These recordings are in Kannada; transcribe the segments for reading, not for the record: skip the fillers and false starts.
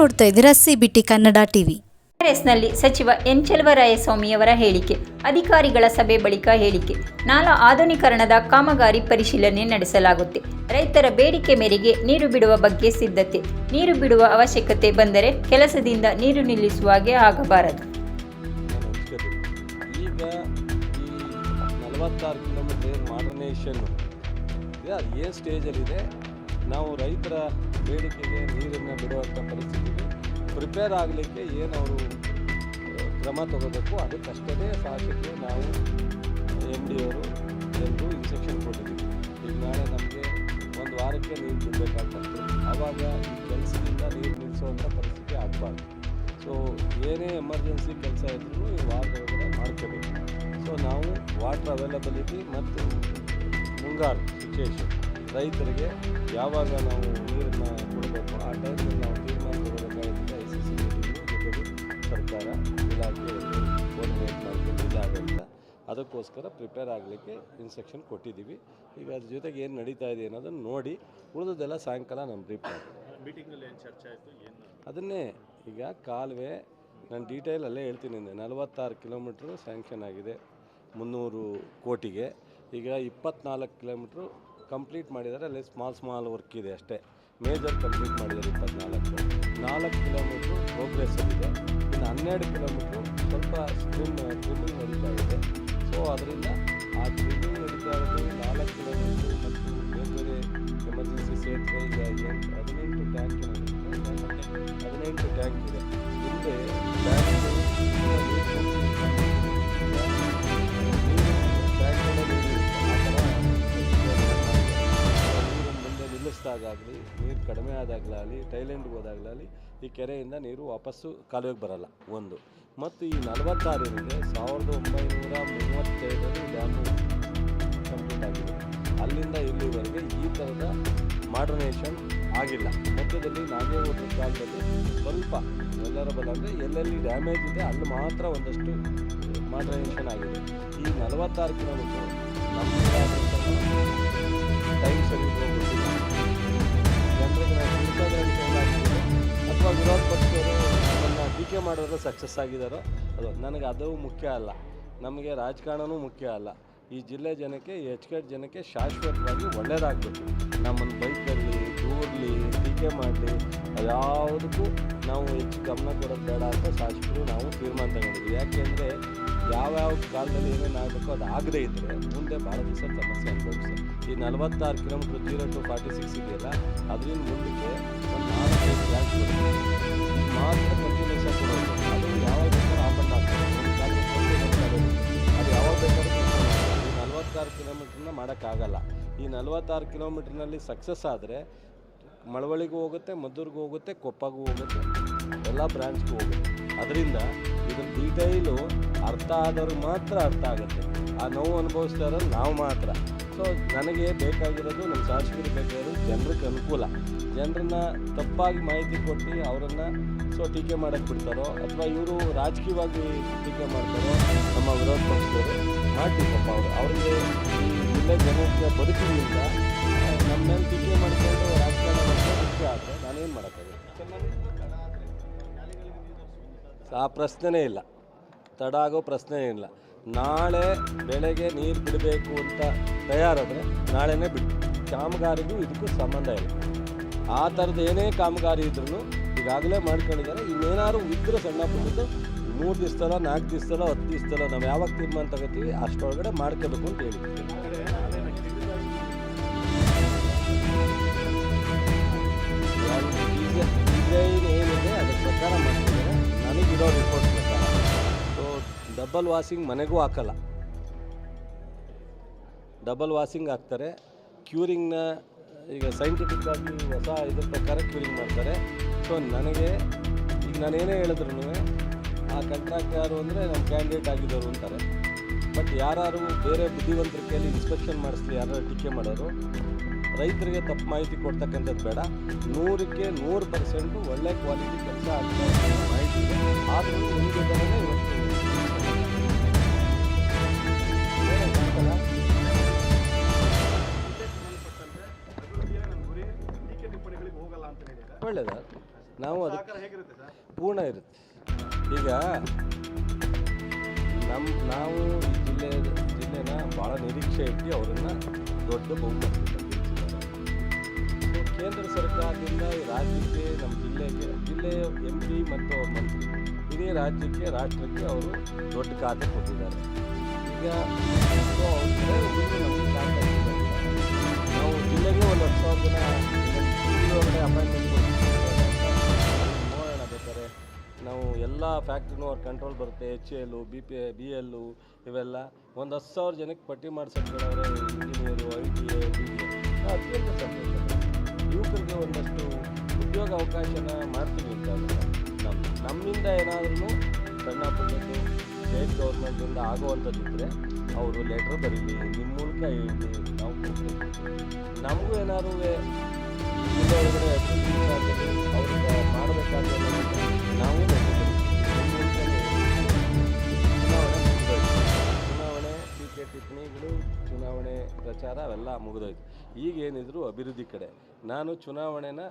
ನೋಡ್ತಾ ಇದ್ದೀರಾ ಸಿಬಿಟಿ ಕನ್ನಡ ಟಿವಿ. ಕಾಂಗ್ರೆಸ್ನಲ್ಲಿ ಸಚಿವ ಎನ್ ಚೆಲುವರಾಯಸ್ವಾಮಿಯವರ ಹೇಳಿಕೆ. ಅಧಿಕಾರಿಗಳ ಸಭೆ ಬಳಿಕ ಹೇಳಿಕೆ. ನಾಲಾ ಆಧುನೀಕರಣದ ಕಾಮಗಾರಿ ಪರಿಶೀಲನೆ ನಡೆಸಲಾಗುತ್ತೆ. ರೈತರ ಬೇಡಿಕೆ ಮೇರೆಗೆ ನೀರು ಬಿಡುವ ಬಗ್ಗೆ ಸಿದ್ಧತೆ. ನೀರು ಬಿಡುವ ಅವಶ್ಯಕತೆ ಬಂದರೆ ಕೆಲಸದಿಂದ ನೀರು ನಿಲ್ಲಿಸುವ ಹಾಗೆ ಆಗಬಾರದು. ಈಗ ಈ 46 ಕಿಲೋಮೀಟರ್ ಮಾಡರ್ನೈಸೇಷನ್ ಇದೆ, ಅದು ಏನು ಸ್ಟೇಜಲ್ಲಿದೆ. ನಾವು ರೈತರ ಬೇಡಿಕೆಗೆ ನೀರನ್ನು ಬಿಡುವಂಥ ಪರಿಸ್ಥಿತಿಗೆ ಪ್ರಿಪೇರ್ ಆಗಲಿಕ್ಕೆ ಏನು ಅವರು ಕ್ರಮ ತಗೋಬೇಕು ಅದಕ್ಕಷ್ಟೇ ಸಾಕಕ್ಕೆ ನಾವು ಎಮ್ ಡಿ ಅವರು ಎಲ್ಲರೂ ಇನ್ಸ್ಟ್ರಕ್ಷನ್ ಕೊಟ್ಟಿದ್ದೀವಿ. ಈಗ ನಾಳೆ ನಮಗೆ ಒಂದು ವಾರಕ್ಕೆ ನೀರು ಬಿಡಬೇಕಾಗ್ತದೆ. ಆವಾಗ ಈ ಕೆಲಸದಿಂದ ನೀರು ನಿಲ್ಲಿಸುವಂಥ ಪರಿಸ್ಥಿತಿ ಆಗಬಾರ್ದು. ಸೊ ಏನೇ ಎಮರ್ಜೆನ್ಸಿ ಕೆಲಸ ಇದ್ರೂ ಈ ವಾರದೊಳಗಡೆ ಮಾಡ್ಕೋಬೇಕು. ಸೊ ನಾವು ವಾಟರ್ ಅವೈಲಬಿಲಿಟಿ ಮತ್ತು ಮುಂಗಾರು ಸಿಚುವೇಶನ್ ರೈತರಿಗೆ ಯಾವಾಗ ನಾವು ನೀರನ್ನು ಕೊಡಬೇಕು ಆ ಟೈಮಲ್ಲಿ ನಾವು ತೀರ್ಮಾನ ತಗೋಬೇಕಾಗುತ್ತೆ. ICC ಮೀಟಿಂಗು ಜೊತೆಗೆ ಸರ್ಕಾರ ಇಲಾಖೆ ಕೋರ್ಡಿನೇಟ್ ಮಾಡ್ಕೊಂಡು ಇಲ್ಲಾಗಂತ ಅದಕ್ಕೋಸ್ಕರ ಪ್ರಿಪೇರ್ ಆಗಲಿಕ್ಕೆ ಇನ್ಸ್ಟ್ರಕ್ಷನ್ ಕೊಟ್ಟಿದ್ದೀವಿ. ಈಗ ಅದ್ರ ಜೊತೆಗೆ ಏನು ನಡೀತಾ ಇದೆ ಅನ್ನೋದನ್ನು ನೋಡಿ ಉಳಿದದೆಲ್ಲ ಸಾಯಂಕಾಲ ನಮ್ಮ ಬ್ರೀಫ್ ಮೀಟಿಂಗ್ನಲ್ಲಿ ಏನು ಚರ್ಚೆ ಆಯಿತು, ಏನು ಅದನ್ನೇ ಈಗ ಕಾಲುವೆ ನಾನು ಡೀಟೇಲಲ್ಲೇ ಹೇಳ್ತೀನಿ. 46 ಕಿಲೋಮೀಟ್ರು ಸ್ಯಾಂಕ್ಷನ್ ಆಗಿದೆ 300 ಕೋಟಿಗೆ. ಈಗ 24 ಕಿಲೋಮೀಟ್ರು ಕಂಪ್ಲೀಟ್ ಮಾಡಿದ್ದಾರೆ. ಅಲ್ಲಿ ಸ್ಮಾಲ್ ವರ್ಕ್ ಇದೆ ಅಷ್ಟೇ. ಮೇಜರ್ ಕಂಪ್ಲೀಟ್ ಮಾಡಿದ್ದಾರೆ 4 ಕಿಲೋಮೀಟ್ರು ಪ್ರೋಗ್ರೆಸ್ಸಲ್ಲಿದೆ. ಇನ್ನು 12 ಕಿಲೋಮೀಟ್ರು ಸ್ವಲ್ಪ ಸ್ಟ್ರಿಮ್ಮಿಂಗ್ ನಡೀತಾ ಇದೆ. ಸೊ ಅದರಿಂದ ಆ ಸ್ಟ್ರಿಮ್ಮಿಂಗ್ ನಡೀತಾ ಇರೋದು 4 ಕಿಲೋಮೀಟ್ರು ಮತ್ತು ಬೇರೆ ಎಮರ್ಜೆನ್ಸಿ ಸೇತುವೆ ಈಗ 18 ಟ್ಯಾಂಕ್ ಇದೆ. ಹಿಂದೆ ಮುಂದೆ ನಿಲ್ಲಿಸಿದಾಗಲಿ, ನೀರು ಕಡಿಮೆ ಆದಾಗಲಾಗಲಿ, ಟೈಲೆಂಡ್ಗೆ ಹೋದಾಗಲಾಗಲಿ ಈ ಕೆರೆಯಿಂದ ನೀರು ವಾಪಸ್ಸು ಕಾಲುವೆಗೆ ಬರಲ್ಲ ಒಂದು. ಮತ್ತು ಈ 46 ಏನಿದೆ 1932 ಡ್ಯಾಮು ಕಂಪ್ಲೀಟ್ ಆಗಿದೆ. ಅಲ್ಲಿಂದ ಇಲ್ಲಿವರೆಗೆ ಈ ಥರದ ಮಾಡರ್ನೈಸೇಷನ್ ಆಗಿಲ್ಲ. ಮಧ್ಯದಲ್ಲಿ ನಾಗೇಗೌಡರ ಕಾಲದಲ್ಲಿ ಸ್ವಲ್ಪ ಎಲ್ಲರ ಬಲ ಅಂದರೆ ಎಲ್ಲೆಲ್ಲಿ ಡ್ಯಾಮೇಜ್ ಇದೆ ಅಲ್ಲಿ ಮಾತ್ರ ಒಂದಷ್ಟು ಮಾಡರ್ನೈಸೇಷನ್ ಆಗಿದೆ. ಈ 46 ಕಿಲೋಮೀಟರ್ ನಮ್ಮ ಟೈಮ್ ಸರಿ ಹೋಗ್ಬಿಟ್ಟಿಲ್ಲ. ಜನರಿಗೆ ನಾವು ತಿಳಿಸೋದ್ರಲ್ಲಿ ಅಥವಾ ವಿರೋಧ ಪಕ್ಷದವರು ನಮ್ಮನ್ನು ಟೀಕೆ ಮಾಡೋರು ಸಕ್ಸಸ್ ಆಗಿದ್ದಾರೋ ಅದು ಮುಖ್ಯ ಅಲ್ಲ. ನಮಗೆ ರಾಜಕಾರಣವೂ ಮುಖ್ಯ ಅಲ್ಲ. ಈ ಜಿಲ್ಲೆ ಜನಕ್ಕೆ, ಎಚ್ಕೆಟ್ ಜನಕ್ಕೆ ಶಾಶ್ವತವಾಗಿ ಒಳ್ಳೆಯದಾಗಬೇಕು. ನಮ್ಮನ್ನು ಬೈಕಲ್ಲಿ ದೂರಲಿ ಟೀಕೆ ಮಾಡಲಿ ಯಾವುದಕ್ಕೂ ನಾವು ಹೆಚ್ಚು ಗಮನ ಕೊಡೋದು ಬೇಡ ಅಂತ ಶಾಸಕರು ನಾವು ತೀರ್ಮಾನ ತಗೊಂಡಿದ್ವಿ. ಯಾಕೆಂದರೆ ಯಾವ್ಯಾವ ಕಾಲದಲ್ಲಿ ಏನೇನು ಆಗಬೇಕು ಅದು ಆಗದೇ ಇದ್ದರೆ ಮುಂದೆ ಭಾಳ ದಿವಸ ಸಮಸ್ಯೆ ಅನುಭವಿಸ್ತಾರೆ. ಈ 46 ಕಿಲೋಮೀಟ್ರ್ 0 to 46 ಇದೆಯಲ್ಲ, ಅದರಿಂದ ಮುಂದಕ್ಕೆ ಒಂದು 4-5 ಬ್ರಾಂಚ್ ಮಾತ್ರ ಕಂಟಿನ್ಯೂಷನ್ ಕೊಡೋದು. ಅದು ಯಾವಾಗ ಬೇಕಾದ್ರೂ ಆಪನ್ ಆಗ್ತದೆ. ಒಂದು ಅದು ಯಾವಾಗ ಬೇಕಾದ್ರೂ 46 ಕಿಲೋಮೀಟ್ರನ್ನ ಮಾಡೋಕ್ಕಾಗಲ್ಲ. ಈ 46 ಕಿಲೋಮೀಟ್ರ್ನಲ್ಲಿ ಸಕ್ಸಸ್ ಆದರೆ ಮಳವಳ್ಳಿಗೂ ಹೋಗುತ್ತೆ, ಮದ್ದೂರಿಗೂ ಹೋಗುತ್ತೆ, ಕೊಪ್ಪಗೂ ಹೋಗುತ್ತೆ, ಎಲ್ಲ ಬ್ರಾಂಚ್ಗೂ ಹೋಗುತ್ತೆ. ಅದರಿಂದ ಇದ್ರ ಡೀಟೈಲು ಅರ್ಥ ಆದವ್ರಿಗೆ ಮಾತ್ರ ಅರ್ಥ ಆಗುತ್ತೆ. ಆ ನೋವು ಅನುಭವಿಸ್ತಾ ಇರೋದು ನಾವು ಮಾತ್ರ. ಸೊ ನನಗೆ ಬೇಕಾಗಿರೋದು, ನಮ್ಮ ಶಾಸಕರಿಗೆ ಬೇಕಾಗಿರೋದು ಜನರಿಗೆ ಅನುಕೂಲ. ಜನರನ್ನ ತಪ್ಪಾಗಿ ಮಾಹಿತಿ ಕೊಟ್ಟು ಅವರನ್ನು ಟೀಕೆ ಮಾಡೋಕ್ಕೆ ಬಿಡ್ತಾರೋ ಅಥವಾ ಇವರು ರಾಜಕೀಯವಾಗಿ ಟೀಕೆ ಮಾಡ್ತಾರೋ ನಮ್ಮ ವಿರೋಧ ಪಕ್ಷದವರು ಮಾಡ್ತೀವಿ. ಪಾಪ ಅವ್ರಿಗೆ ಈ ಜಿಲ್ಲೆ ಜನಕ್ಕೆ ಬದುಕಿನಿಂದ ನಮ್ಮ ಮೇಲೆ ಟೀಕೆ ಮಾಡಿಕೊಂಡು ರಾಜಕಾರಣ ಮಾಡೋದು ಮುಖ್ಯ. ಆದರೆ ನಾನೇನು ಮಾಡೋಕ್ಕಾಗುತ್ತೆ? ಆ ಪ್ರಶ್ನೆನೇ ಇಲ್ಲ, ತಡ ಆಗೋ ಪ್ರಶ್ನೆ ಇಲ್ಲ. ನಾಳೆ ಬೆಳಗ್ಗೆ ನೀರು ಬಿಡಬೇಕು ಅಂತ ತಯಾರಾದರೆ ನಾಳೆನೇ ಬಿಡು. ಕಾಮಗಾರಿಗೂ ಇದಕ್ಕೂ ಸಂಬಂಧ ಇಲ್ಲ. ಆ ಥರದ್ದು ಏನೇ ಕಾಮಗಾರಿ ಇದ್ರೂ ಈಗಾಗಲೇ ಮಾಡ್ಕೊಂಡಿದ್ದಾರೆ. ಇನ್ನೇನಾದ್ರು ಇದ್ದರೆ ಸಣ್ಣ ಪುಟ್ಟದ್ದು 3 ದಿವಸದಲ್ಲೋ 4 ದಿವಸದಲ್ಲೋ 10 ದಿವಸದಲ್ಲೋ ನಾವು ಯಾವಾಗ ತೀರ್ಮಾನ ತಗೋತೀವಿ ಅಷ್ಟೊಳಗಡೆ ಮಾಡ್ಕೋಬೇಕು ಅಂತ ಹೇಳಿ. ಡಿಸೈನ್ ಏನಿದೆ ಅದ್ರ ಪ್ರಕಾರ ಮಾಡ್ತಿದ್ದಾರೆ. ನನಗಿರೋ ರಿಪೋರ್ಟ್ ಪ್ರಕಾರ ಡಬಲ್ ವಾಷಿಂಗ್ ಮನೆಗೂ ಹಾಕಲ್ಲ, ಡಬಲ್ ವಾಷಿಂಗ್ ಹಾಕ್ತಾರೆ. ಕ್ಯೂರಿಂಗ್ನ ಈಗ ಸೈಂಟಿಫಿಕ್ಕಾಗಿ ಹೊಸ ಇದ್ರ ಪ್ರಕಾರ ಕ್ಯೂರಿಂಗ್ ಮಾಡ್ತಾರೆ. ಸೊ ನನಗೆ ಈಗ ನಾನೇನೇ ಹೇಳಿದ್ರು ಆ ಕಾಂಟ್ರಾಕ್ಟ್ ಯಾರು ಅಂದರೆ ನಮ್ಮ ಕ್ಯಾಂಡಿಡೇಟ್ ಆಗಿದ್ದವರು ಅಂತಾರೆ. ಬಟ್ ಯಾರು ಬೇರೆ ಬುದ್ಧಿವಂತರ ಕೈಯಲ್ಲಿ ಇನ್ಸ್ಪೆಕ್ಷನ್ ಮಾಡಿಸ್ಲಿ ಯಾರು ಟೀಕೆ ಮಾಡೋರು. ರೈತರಿಗೆ ತಪ್ಪು ಮಾಹಿತಿ ಕೊಡ್ತಕ್ಕಂಥದ್ದು ಬೇಡ. 100ಕ್ಕೆ 100% ಒಳ್ಳೆ ಕ್ವಾಲಿಟಿ ಕೆಲಸ ಆಗ್ತಾ ಮಾಹಿತಿ ಇದೆ. ಆದರೂ ನಿಮಗೆ ಇವತ್ತು ಒಳ್ಳೆಯದ ನಾವು ಅದು ಸಹಕಾರ ಹೇಗಿರುತ್ತೆ ಸರ್? ಪೂರ್ಣ ಇರುತ್ತೆ. ಈಗ ನಾವು ಈ ಜಿಲ್ಲೆನ ಭಾಳ ನಿರೀಕ್ಷೆ ಇಟ್ಟು ಅವರನ್ನು ದೊಡ್ಡ ಬಹುಮತದಿಂದ ಗೆಲ್ಲಿಸಿದ್ದಾರೆ. ಕೇಂದ್ರ ಸರ್ಕಾರದಿಂದ ಈ ರಾಜ್ಯಕ್ಕೆ, ನಮ್ಮ ಜಿಲ್ಲೆಯ MP ಮತ್ತು ಅವ್ರ ಮಂತ್ರಿ ಇಡೀ ರಾಜ್ಯಕ್ಕೆ, ರಾಷ್ಟ್ರಕ್ಕೆ ಅವರು ದೊಡ್ಡ ಖಾತೆ ಕೊಟ್ಟಿದ್ದಾರೆ. ಈಗ ಸೊ ಅವ್ರಿಗೆ ನಮಗೆ ಖಾತೆ ನಾವು ಜಿಲ್ಲೆಗೆ ಒಂದು 10,000 ಜನ ಒಳಗಡೆ ಅಪಾಯಿಂಟ್ಮೆಂಟ್ ನೋಡೋಣ. ಬೇಕಾದ್ರೆ ನಾವು ಎಲ್ಲ ಫ್ಯಾಕ್ಟ್ರಿನೂ ಅವ್ರ ಕಂಟ್ರೋಲ್ ಬರುತ್ತೆ. HAL, BL ಇವೆಲ್ಲ ಒಂದು 10,000 ಜನಕ್ಕೆ ಪಟ್ಟಿ ಮಾಡಿಸೋದ್ರೆ ಇಂಜಿನಿಯರು, ITA, BA ಅತ್ಯಂತ ಸಂತೋಷ. ಯುವಕರಿಗೆ ಒಂದಷ್ಟು ಉದ್ಯೋಗ ಅವಕಾಶನ ಮಾಡ್ತೀವಿ ಅಂತ ನಮ್ಮಿಂದ ಏನಾದ್ರೂ ಸಣ್ಣ ಪುಟ್ಟದ್ದು ಸ್ಟೇಟ್ ಗೌರ್ಮೆಂಟಿಂದ ಆಗುವಂಥದ್ದಿದ್ದರೆ ಅವರು ಲೆಟ್ರ್ ಬರೀಲಿ, ನಿಮ್ಮ ಮೂಲಕ ಹೇಳಿ, ನಾವು ನಮಗೂ ಏನಾದ್ರು ಜಿಲ್ಲೆ ಒಳಗಡೆ ಅವ್ರಿಗೆ ಮಾಡಬೇಕಾದ್ರೆ ನಾವು ಚುನಾವಣೆ ಟೀಕೆ ಟಿಪ್ಪಣಿಗಳು, ಚುನಾವಣೆ ಪ್ರಚಾರ ಅವೆಲ್ಲ ಮುಗಿದೋಯ್ತು. ಈಗೇನಿದ್ರು ಅಭಿವೃದ್ಧಿ ಕಡೆ. ನಾನು ಚುನಾವಣೆನ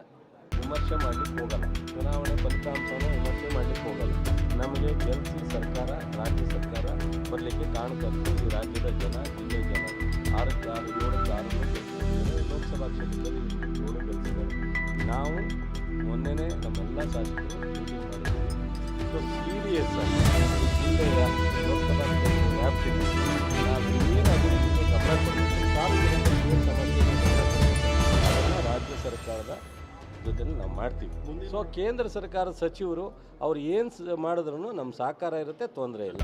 ವಿಮರ್ಶೆ ಮಾಡಲಿಕ್ಕೆ ಹೋಗಲ್ಲ, ಚುನಾವಣೆ ಫಲಿತಾಂಶವನ್ನು ವಿಮರ್ಶೆ ಮಾಡಲಿಕ್ಕೆ ಹೋಗಲ್ಲ. ನಮಗೆ ಗೆಲ್ಲಿಸಿ ಸರ್ಕಾರ, ರಾಜ್ಯ ಸರ್ಕಾರ ಬರಲಿಕ್ಕೆ ಕಾರಣಕರ್ತರು ಈ ರಾಜ್ಯದ ಜನ, ಜಿಲ್ಲೆ ಜನ. 6-7 ಲೋಕಸಭಾ ಕ್ಷೇತ್ರದಲ್ಲಿ 7 ಗೆಲ್ಲಿಸಿದ್ದಾರೆ. ನಾವು ಮೊನ್ನೆನೇ ನಮ್ಮೆಲ್ಲ ಶಾಸಕರು ಮೀಟಿಂಗ್ ಮಾಡಿದ್ದೀವಿ. ಸೊ ಸೀರಿಯಸ್ ಆಗಿ ಜಿಲ್ಲೆಯ ಲೋಕಸಭಾ ಕ್ಷೇತ್ರ ವ್ಯಾಪ್ತಿಯಲ್ಲಿ ನಾವು ಏನು ಅಭಿವೃದ್ಧಿಗೆ ಗಮನ ಕೊಡಬೇಕು, ಸಾರ್ವಜನಿಕರಿಗೆ ಏನು ಸಮಸ್ಯೆ ಗಮನ ಕೊಡಬೇಕು, ಅದನ್ನು ರಾಜ್ಯ ಸರ್ಕಾರದ ಜೊತೆಲಿ ನಾವು ಮಾಡ್ತೀವಿ. ಸೊ ಕೇಂದ್ರ ಸರ್ಕಾರದ ಸಚಿವರು ಅವ್ರು ಏನು ಮಾಡಿದ್ರೂ ನಮ್ಮ ಸಹಕಾರ ಇರುತ್ತೆ, ತೊಂದರೆ ಇಲ್ಲ.